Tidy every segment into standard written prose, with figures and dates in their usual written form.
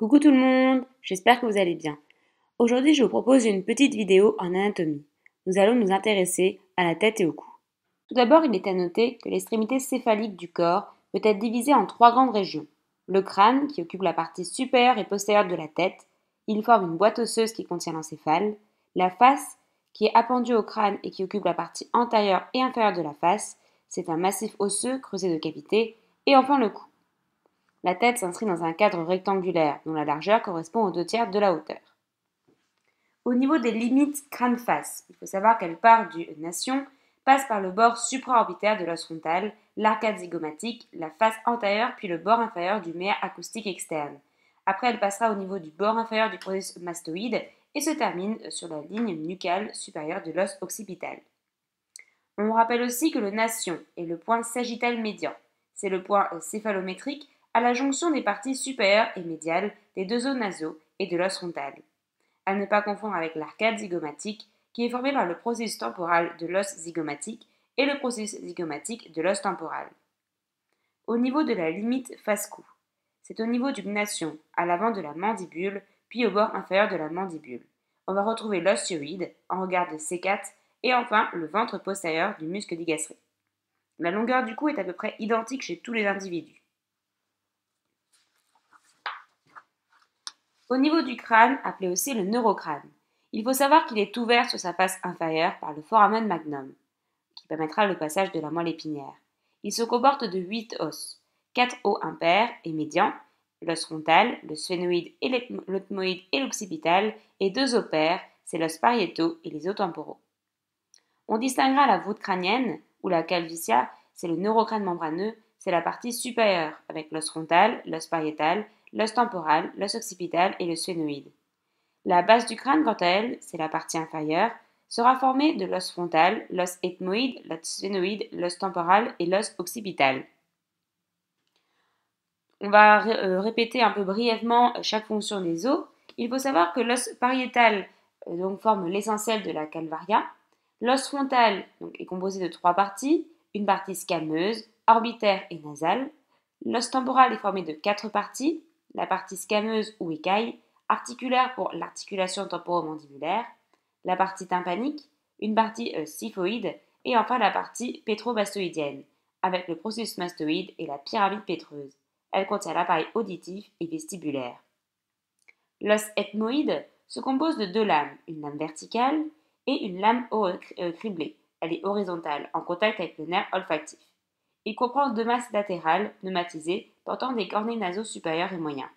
Coucou tout le monde, j'espère que vous allez bien. Aujourd'hui, je vous propose une petite vidéo en anatomie. Nous allons nous intéresser à la tête et au cou. Tout d'abord, il est à noter que l'extrémité céphalique du corps peut être divisée en trois grandes régions. Le crâne, qui occupe la partie supérieure et postérieure de la tête, il forme une boîte osseuse qui contient l'encéphale. La face, qui est appendue au crâne et qui occupe la partie antérieure et inférieure de la face, c'est un massif osseux creusé de cavités. Et enfin le cou. La tête s'inscrit dans un cadre rectangulaire dont la largeur correspond aux 2/3 de la hauteur. Au niveau des limites crâne-face, il faut savoir qu'elle part du nation, passe par le bord supraorbitaire de l'os frontal, l'arcade zygomatique, la face antérieure puis le bord inférieur du méa acoustique externe. Après, elle passera au niveau du bord inférieur du processus mastoïde et se termine sur la ligne nucale supérieure de l'os occipital. On rappelle aussi que le nation est le point sagittal médian. C'est le point céphalométrique à la jonction des parties supérieures et médiales des deux os nasaux et de l'os frontal. À ne pas confondre avec l'arcade zygomatique, qui est formé par le processus temporal de l'os zygomatique et le processus zygomatique de l'os temporal. Au niveau de la limite face-cou, c'est au niveau du gnation, à l'avant de la mandibule, puis au bord inférieur de la mandibule. On va retrouver l'os hyoïde en regard de C4 et enfin le ventre postérieur du muscle digastrique. La longueur du cou est à peu près identique chez tous les individus. Au niveau du crâne, appelé aussi le neurocrâne, il faut savoir qu'il est ouvert sur sa face inférieure par le foramen magnum, qui permettra le passage de la moelle épinière. Il se comporte de 8 os, 4 os impairs et médians, l'os frontal, le sphénoïde et l'ethmoïde et l'occipital, et 2 os pairs, c'est l'os pariétaux et les os temporaux. On distinguera la voûte crânienne, ou la calvitia, c'est le neurocrâne membraneux, c'est la partie supérieure, avec l'os frontal, l'os pariétal, l'os temporal, l'os occipital et le sphénoïde. La base du crâne, quant à elle, c'est la partie inférieure, sera formée de l'os frontal, l'os ethmoïde, l'os sphénoïde, l'os temporal et l'os occipital. On va répéter un peu brièvement chaque fonction des os. Il faut savoir que l'os pariétal forme l'essentiel de la calvaria. L'os frontal est composé de 3 parties, une partie squameuse, orbitaire et nasale. L'os temporal est formé de 4 parties, la partie squameuse ou écaille, articulaire pour l'articulation temporomandibulaire, la partie tympanique, une partie syphoïde et enfin la partie pétromastoïdienne, avec le processus mastoïde et la pyramide pétreuse. Elle contient l'appareil auditif et vestibulaire. L'os ethmoïde se compose de 2 lames, une lame verticale et une lame criblée. Elle est horizontale, en contact avec le nerf olfactif. Il comprend 2 masses latérales pneumatisées portant des cornets nasaux supérieurs et moyens.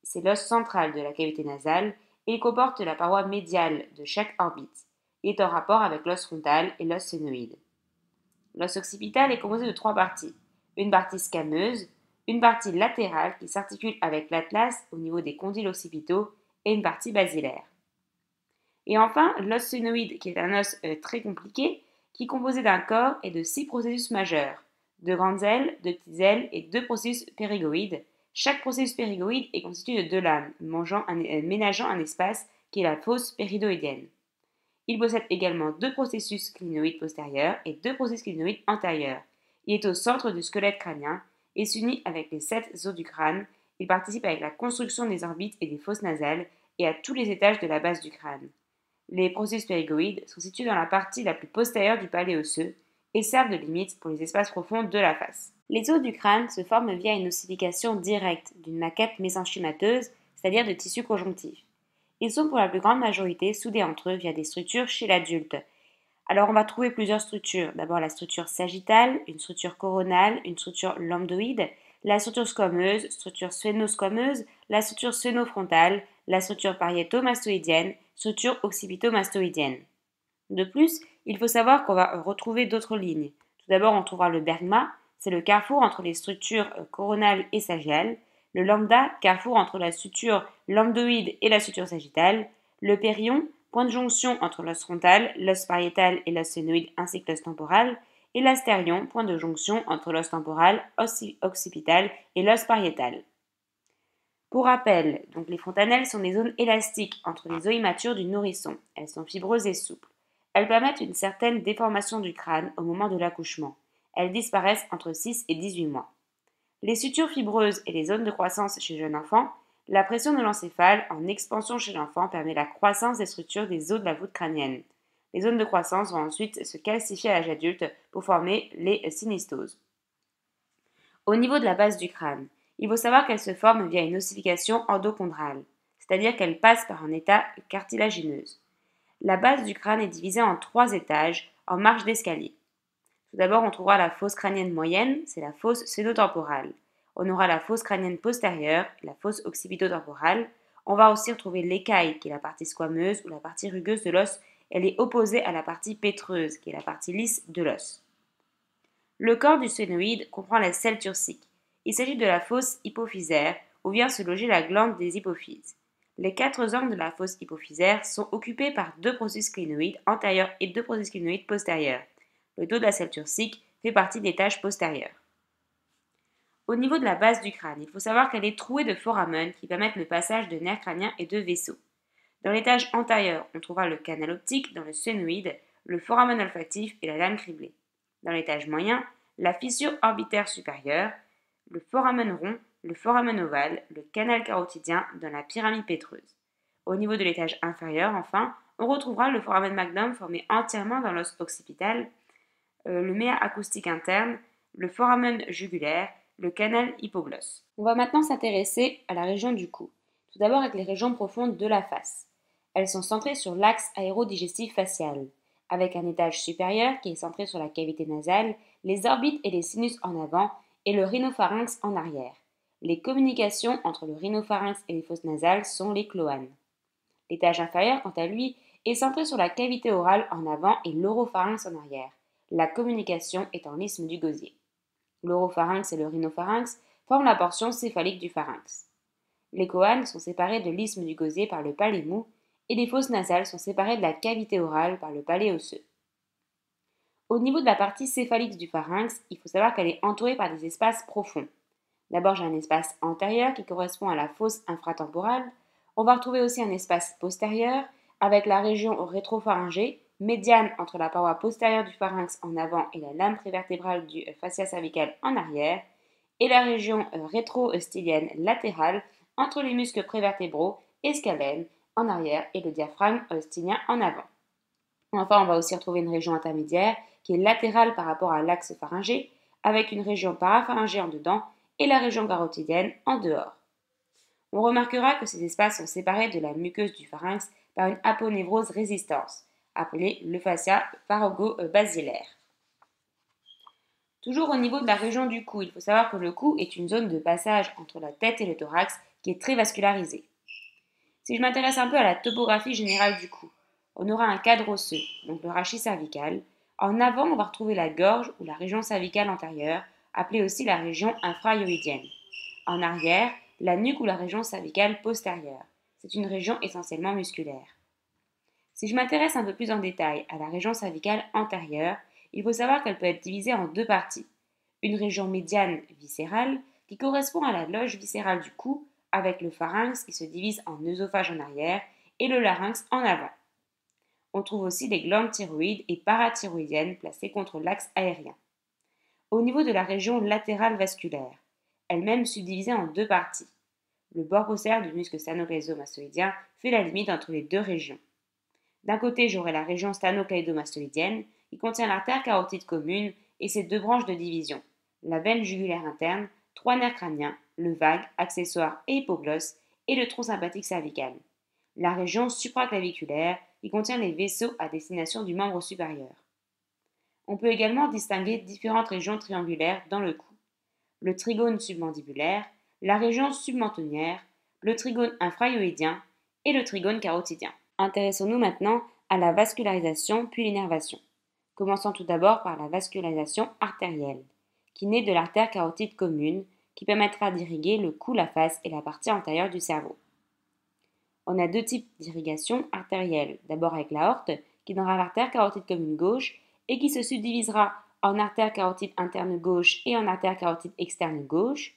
C'est l'os central de la cavité nasale et il comporte la paroi médiale de chaque orbite. Il est en rapport avec l'os frontal et l'os sphénoïde. L'os occipital est composé de 3 parties. Une partie squameuse, une partie latérale qui s'articule avec l'atlas au niveau des condyles occipitaux et une partie basilaire. Et enfin, l'os sphénoïde qui est un os très compliqué qui est composé d'un corps et de 6 processus majeurs, 2 grandes ailes, 2 petites ailes et 2 processus périgoïdes. Chaque processus périgoïde est constitué de 2 lames ménageant un espace qui est la fosse péridoïdienne. Il possède également 2 processus clinoïdes postérieurs et 2 processus clinoïdes antérieurs. Il est au centre du squelette crânien et s'unit avec les 7 os du crâne. Il participe avec la construction des orbites et des fosses nasales et à tous les étages de la base du crâne. Les processus périgoïdes sont situés dans la partie la plus postérieure du palais osseux et servent de limite pour les espaces profonds de la face. Les os du crâne se forment via une ossification directe d'une maquette mésenchymateuse, c'est-à-dire de tissus conjonctifs. Ils sont pour la plus grande majorité soudés entre eux via des structures chez l'adulte. Alors on va trouver plusieurs structures. D'abord la structure sagittale, une structure coronale, une structure lambdoïde, la structure squameuse, structure sphénosquameuse, la structure sphénofrontale, la structure pariéto-mastoïdienne, structure occipito-mastoïdienne. De plus, il faut savoir qu'on va retrouver d'autres lignes. Tout d'abord, on trouvera le bergma, c'est le carrefour entre les structures coronales et sagitales. Le lambda, carrefour entre la structure lambdoïde et la structure sagittale. Le périon, point de jonction entre l'os frontal, l'os pariétal et l'os sphénoïde ainsi que l'os temporal. Et l'astérion, point de jonction entre l'os temporal, os occipital et l'os pariétal. Pour rappel, les fontanelles sont des zones élastiques entre les os immatures du nourrisson. Elles sont fibreuses et souples. Elles permettent une certaine déformation du crâne au moment de l'accouchement. Elles disparaissent entre 6 et 18 mois. Les sutures fibreuses et les zones de croissance chez jeunes enfants La pression de l'encéphale en expansion chez l'enfant permet la croissance des structures des os de la voûte crânienne. Les zones de croissance vont ensuite se calcifier à l'âge adulte pour former les synostoses. Au niveau de la base du crâne, il faut savoir qu'elle se forme via une ossification endochondrale, c'est-à-dire qu'elle passe par un état cartilagineuse. La base du crâne est divisée en 3 étages en marche d'escalier. Tout d'abord, on trouvera la fosse crânienne moyenne, c'est la fosse pseudotemporale. On aura la fosse crânienne postérieure, la fosse occipitotemporale. On va aussi retrouver l'écaille, qui est la partie squameuse ou la partie rugueuse de l'os. Elle est opposée à la partie pétreuse, qui est la partie lisse de l'os. Le corps du sphénoïde comprend la selle turcique. Il s'agit de la fosse hypophysaire, où vient se loger la glande des hypophyses. Les 4 angles de la fosse hypophysaire sont occupés par 2 processus clinoïdes antérieurs et 2 processus clinoïdes postérieurs. Le dos de la selle turcique fait partie des tâches postérieures. Au niveau de la base du crâne, il faut savoir qu'elle est trouée de foramen qui permettent le passage de nerfs crâniens et de vaisseaux. Dans l'étage antérieur, on trouvera le canal optique dans le sphénoïde, le foramen olfactif et la lame criblée. Dans l'étage moyen, la fissure orbitaire supérieure, le foramen rond, le foramen ovale, le canal carotidien dans la pyramide pétreuse. Au niveau de l'étage inférieur, enfin, on retrouvera le foramen magnum formé entièrement dans l'os occipital, le méa acoustique interne, le foramen jugulaire, le canal hypoglosse. On va maintenant s'intéresser à la région du cou. Tout d'abord avec les régions profondes de la face. Elles sont centrées sur l'axe aérodigestif facial, avec un étage supérieur qui est centré sur la cavité nasale, les orbites et les sinus en avant et le rhinopharynx en arrière. Les communications entre le rhinopharynx et les fosses nasales sont les cloanes. L'étage inférieur, quant à lui, est centré sur la cavité orale en avant et l'oropharynx en arrière. La communication est en l'isthme du gosier. L'oropharynx et le rhinopharynx forment la portion céphalique du pharynx. Les choanes sont séparés de l'isthme du gosier par le palais mou et les fosses nasales sont séparées de la cavité orale par le palais osseux. Au niveau de la partie céphalique du pharynx, il faut savoir qu'elle est entourée par des espaces profonds. D'abord, j'ai un espace antérieur qui correspond à la fosse infratemporale. On va retrouver aussi un espace postérieur avec la région rétropharyngée, médiane entre la paroi postérieure du pharynx en avant et la lame prévertébrale du fascia cervical en arrière, et la région rétro-stylienne latérale entre les muscles prévertébraux et scalène en arrière et le diaphragme stylien en avant. Enfin, on va aussi retrouver une région intermédiaire qui est latérale par rapport à l'axe pharyngé, avec une région parapharyngée en dedans et la région carotidienne en dehors. On remarquera que ces espaces sont séparés de la muqueuse du pharynx par une aponévrose résistance, appelée le fascia pharyngobasilaire. Toujours au niveau de la région du cou, il faut savoir que le cou est une zone de passage entre la tête et le thorax qui est très vascularisée. Si je m'intéresse un peu à la topographie générale du cou, on aura un cadre osseux, donc le rachis cervical. En avant, on va retrouver la gorge ou la région cervicale antérieure, appelée aussi la région infrahyoïdienne. En arrière, la nuque ou la région cervicale postérieure. C'est une région essentiellement musculaire. Si je m'intéresse un peu plus en détail à la région cervicale antérieure, il faut savoir qu'elle peut être divisée en 2 parties. Une région médiane viscérale qui correspond à la loge viscérale du cou avec le pharynx qui se divise en œsophage en arrière et le larynx en avant. On trouve aussi les glandes thyroïdes et parathyroïdiennes placées contre l'axe aérien. Au niveau de la région latérale vasculaire, elle-même subdivisée en 2 parties. Le bord postérieur du muscle sternocleidomastoïdien fait la limite entre les 2 régions. D'un côté, j'aurai la région sternocleidomastoïdienne qui contient l'artère carotide commune et ses 2 branches de division, la veine jugulaire interne, 3 nerfs crâniens, le vague, accessoire et hypoglosse et le tronc sympathique cervical. La région supraclaviculaire qui contient les vaisseaux à destination du membre supérieur. On peut également distinguer différentes régions triangulaires dans le cou. Le trigone submandibulaire, la région submentonnière, le trigone infrahyoïdien et le trigone carotidien. Intéressons-nous maintenant à la vascularisation puis l'innervation. Commençons tout d'abord par la vascularisation artérielle, qui naît de l'artère carotide commune, qui permettra d'irriguer le cou, la face et la partie antérieure du cerveau. On a 2 types d'irrigation artérielle, d'abord avec l'aorte, qui donnera l'artère carotide commune gauche et qui se subdivisera en artère carotide interne gauche et en artère carotide externe gauche,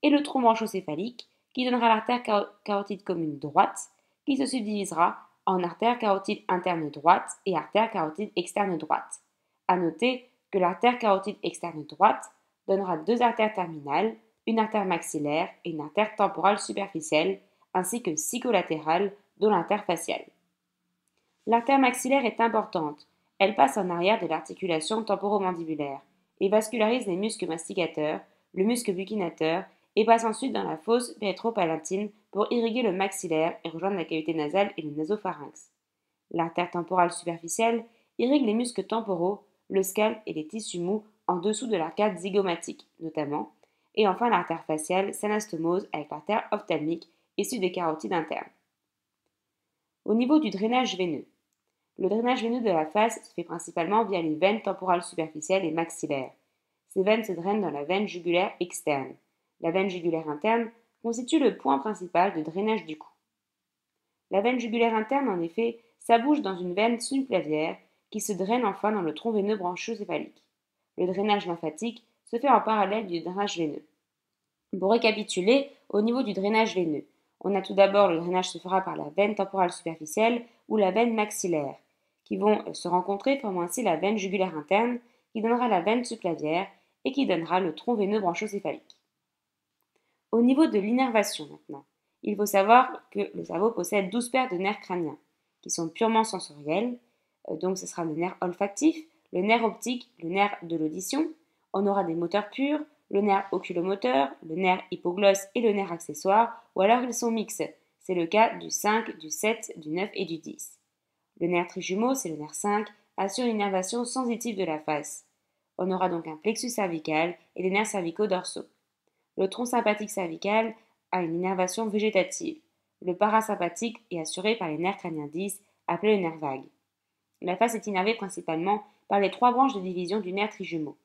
et le tronc branchiocéphalique, qui donnera l'artère carotide commune droite, qui se subdivisera en artère carotide interne droite et artère carotide externe droite. A noter que l'artère carotide externe droite donnera 2 artères terminales, une artère maxillaire et une artère temporale superficielle, ainsi que psycholatérale, dont l'artère faciale. L'artère maxillaire est importante. Elle passe en arrière de l'articulation temporomandibulaire et vascularise les muscles masticateurs, le muscle buccinateur et passe ensuite dans la fosse rétropalatine pour irriguer le maxillaire et rejoindre la cavité nasale et le nasopharynx. L'artère temporale superficielle irrigue les muscles temporaux, le scalp et les tissus mous en dessous de l'arcade zygomatique, notamment. Et enfin, l'artère faciale s'anastomose avec l'artère ophtalmique issue des carotides internes. Au niveau du drainage veineux, le drainage veineux de la face se fait principalement via les veines temporales superficielles et maxillaires. Ces veines se drainent dans la veine jugulaire externe. La veine jugulaire interne constitue le point principal de drainage du cou. La veine jugulaire interne, en effet, s'abouche dans une veine subclavière qui se draine enfin dans le tronc veineux branchiocéphalique. Le drainage lymphatique se fait en parallèle du drainage veineux. Pour récapituler, au niveau du drainage veineux, on a tout d'abord le drainage se fera par la veine temporale superficielle ou la veine maxillaire, qui vont se rencontrer formant ainsi la veine jugulaire interne, qui donnera la veine subclavière et qui donnera le tronc veineux branchiocéphalique. Au niveau de l'innervation maintenant, il faut savoir que le cerveau possède 12 paires de nerfs crâniens, qui sont purement sensoriels. Donc ce sera le nerf olfactif, le nerf optique, le nerf de l'audition. On aura des moteurs purs, le nerf oculomoteur, le nerf hypoglosse et le nerf accessoire, ou alors ils sont mixtes. C'est le cas du 5, du 7, du 9 et du 10. Le nerf trijumeau, c'est le nerf 5, assure une innervation sensitive de la face. On aura donc un plexus cervical et des nerfs cervicaux dorsaux. Le tronc sympathique cervical a une innervation végétative. Le parasympathique est assuré par les nerfs crâniens 10, appelés le nerf vague. La face est innervée principalement par les 3 branches de division du nerf trijumeau.